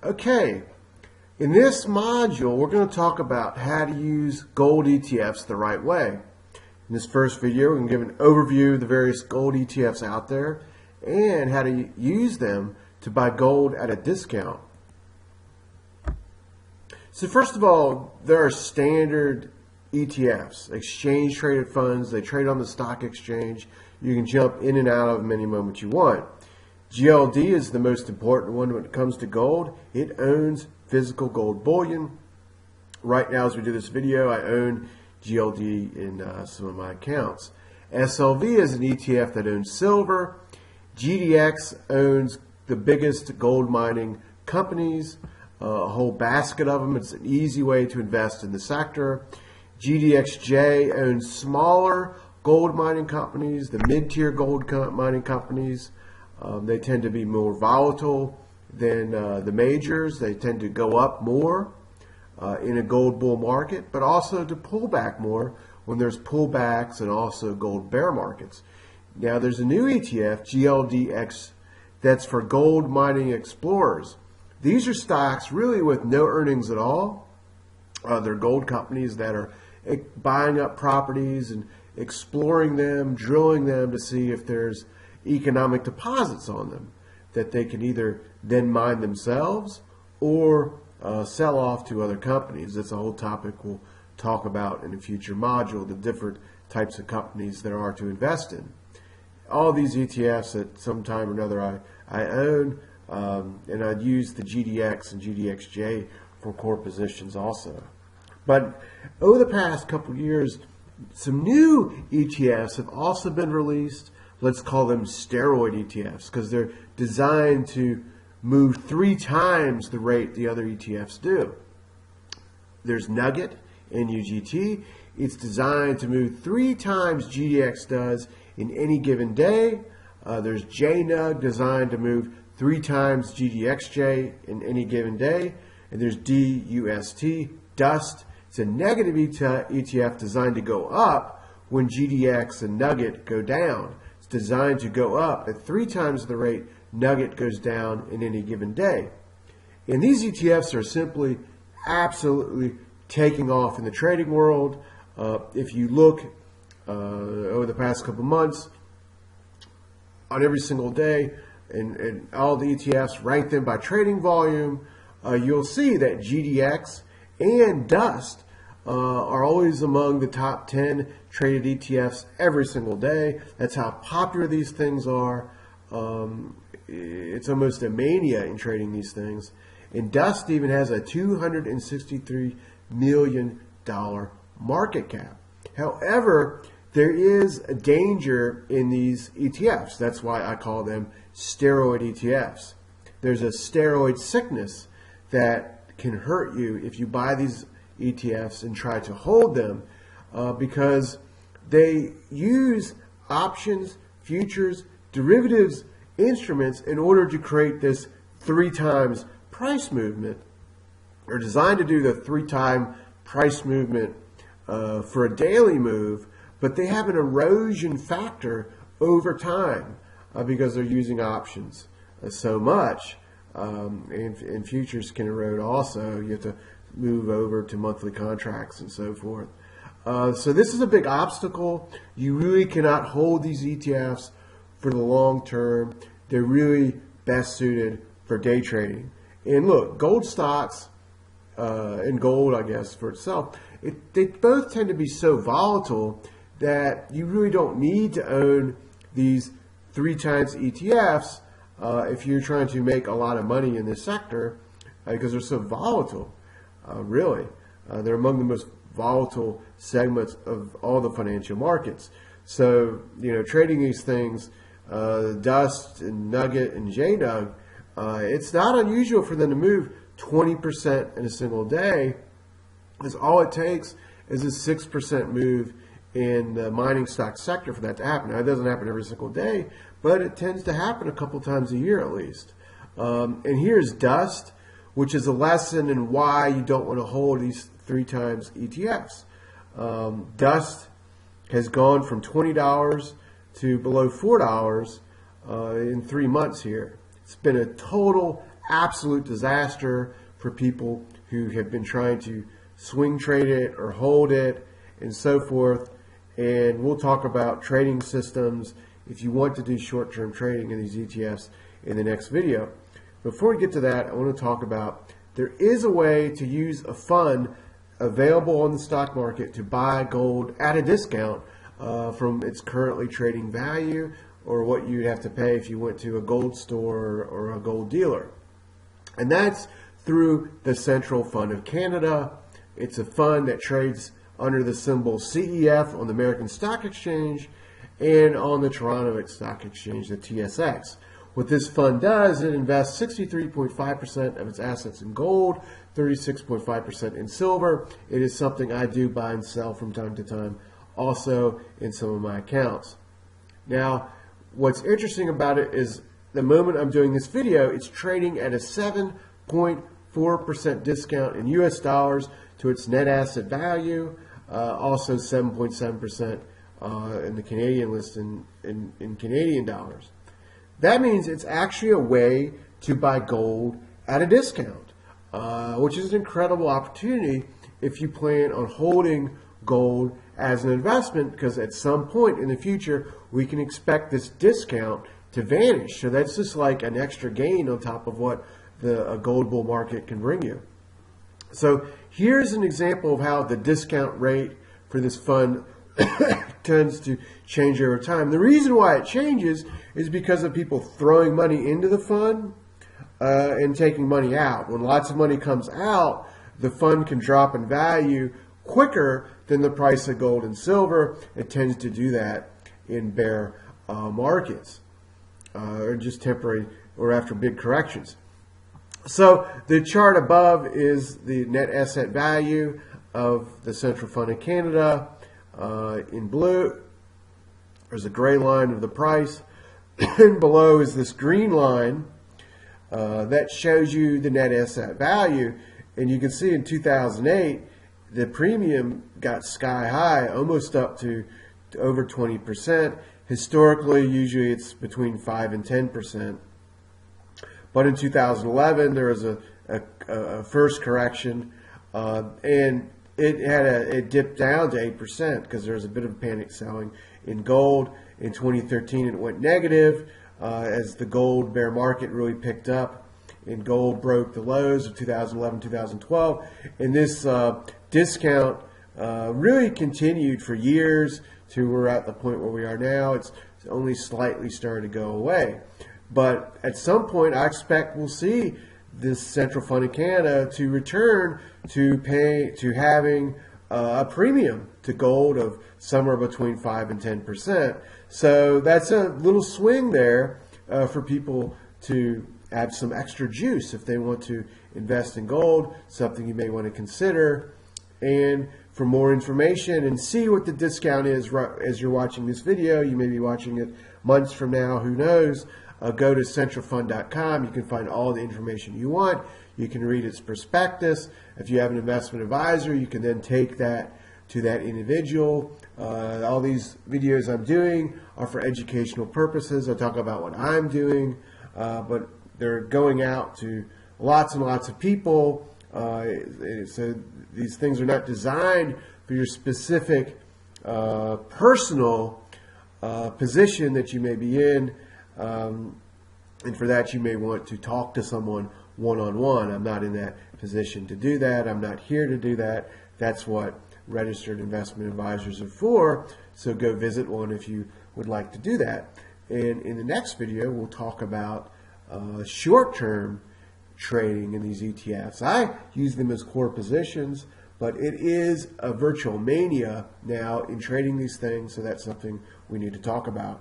Okay, in this module, we're going to talk about how to use gold ETFs the right way. In this first video, we're going to give an overview of the various gold ETFs out there and how to use them to buy gold at a discount. So first of all, there are standard ETFs, exchange traded funds. They trade on the stock exchange. You can jump in and out of them any moment you want. GLD is the most important one when it comes to gold. It owns physical gold bullion. Right now, as we do this video, I own GLD in some of my accounts. SLV is an ETF that owns silver. GDX owns the biggest gold mining companies, a whole basket of them. It's an easy way to invest in the sector. GDXJ owns smaller gold mining companies, the mid-tier gold mining companies. They tend to be more volatile than the majors. They tend to go up more in a gold bull market, but also to pull back more when there's pullbacks and also gold bear markets. Now there's a new ETF, GLDX, that's for gold mining explorers. These are stocks really with no earnings at all. They're gold companies that are buying up properties and exploring them, drilling them to see if there's economic deposits on them that they can either then mine themselves or sell off to other companies. That's a whole topic we'll talk about in a future module, the different types of companies there are to invest in. All these ETFs at some time or another I own, and I'd use the GDX and GDXJ for core positions also. But over the past couple of years, some new ETFs have also been released. Let's call them steroid ETFs because they're designed to move 3 times the rate the other ETFs do. There's Nugget, NUGT. It's designed to move 3 times GDX does in any given day. There's JNUG, designed to move 3 times GDXJ in any given day. And there's DUST, DUST. It's a negative ETF designed to go up when GDX and Nugget go down. It's designed to go up at 3 times the rate Nugget goes down in any given day. And these ETFs are simply absolutely taking off in the trading world. If you look over the past couple months, on every single day, and all the ETFs, rank them by trading volume, you'll see that GDX and DUST are always among the top 10 traded ETFs every single day. That's how popular these things are. It's almost a mania in trading these things. And DUST even has a $263 million market cap. However, there is a danger in these ETFs. That's why I call them steroid ETFs. There's a steroid sickness that can hurt you if you buy these ETFs and try to hold them because they use options, futures, derivatives, instruments in order to create this 3 times price movement. They're designed to do the 3-time price movement for a daily move, but they have an erosion factor over time because they're using options so much. And futures can erode also. You have to move over to monthly contracts and so forth. So this is a big obstacle. You really cannot hold these ETFs for the long term. They're really best suited for day trading. And look, gold stocks and gold, I guess, for itself, they both tend to be so volatile that you really don't need to own these 3 times ETFs if you're trying to make a lot of money in this sector because they're so volatile, really. They're among the most volatile segments of all the financial markets. So, trading these things, DUST and Nugget and JNUG, it's not unusual for them to move 20% in a single day, because all it takes is a 6% move in the mining stock sector for that to happen. Now, it doesn't happen every single day, but it tends to happen a couple times a year at least. And here's DUST, which is a lesson in why you don't want to hold these 3 times ETFs. DUST has gone from $20 to below $4 in 3 months here. It's been a total absolute disaster for people who have been trying to swing trade it or hold it and so forth. And we'll talk about trading systems if you want to do short-term trading in these ETFs in the next video. Before we get to that, I want to talk about there is a way to use a fund available on the stock market to buy gold at a discount from its currently trading value, or what you'd have to pay if you went to a gold store or a gold dealer. And that's through the Central Fund of Canada. It's a fund that trades under the symbol CEF on the American Stock Exchange and on the Toronto Stock Exchange, the TSX. What this fund does, it invests 63.5% of its assets in gold, 36.5% in silver. It is something I do buy and sell from time to time, also in some of my accounts. Now, what's interesting about it is the moment I'm doing this video, it's trading at a 7.4% discount in US dollars to its net asset value, also 7.7% in the Canadian list in Canadian dollars. That means it's actually a way to buy gold at a discount, which is an incredible opportunity if you plan on holding gold as an investment, because at some point in the future we can expect this discount to vanish. So that's just like an extra gain on top of what a gold bull market can bring you. So here's an example of how the discount rate for this fund tends to change over time. The reason why it changes is because of people throwing money into the fund and taking money out. When lots of money comes out, the fund can drop in value quicker than the price of gold and silver. It tends to do that in bear markets or just temporary or after big corrections. So the chart above is the net asset value of the Central Fund of Canada. In blue, there's a gray line of the price, and below is this green line that shows you the net asset value. And you can see in 2008, the premium got sky high, almost up to over 20%. Historically, usually it's between 5 and 10%. But in 2011, there was a first correction, and it dipped down to 8% because there was a bit of panic selling in gold. In 2013, it went negative as the gold bear market really picked up, and gold broke the lows of 2011, 2012. And this discount really continued for years to we're at the point where we are now. It's only slightly starting to go away. But at some point, I expect we'll see this Central Fund of Canada to return to having a premium to gold of somewhere between 5 and 10%. So that's a little swing there for people to have some extra juice if they want to invest in gold, something you may want to consider. And for more information and see what the discount is as you're watching this video, you may be watching it months from now, who knows, go to centralfund.com. You can find all the information you want. You can read its prospectus. If you have an investment advisor, you can then take that to that individual. All these videos I'm doing are for educational purposes. I talk about what I'm doing, but they're going out to lots and lots of people. So these things are not designed for your specific personal position that you may be in. And for that, you may want to talk to someone one-on-one. I'm not in that position to do that. I'm not here to do that. That's what registered investment advisors are for. So go visit one if you would like to do that. And in the next video, we'll talk about short-term trading in these ETFs. I use them as core positions, but it is a virtual mania now in trading these things. So that's something we need to talk about.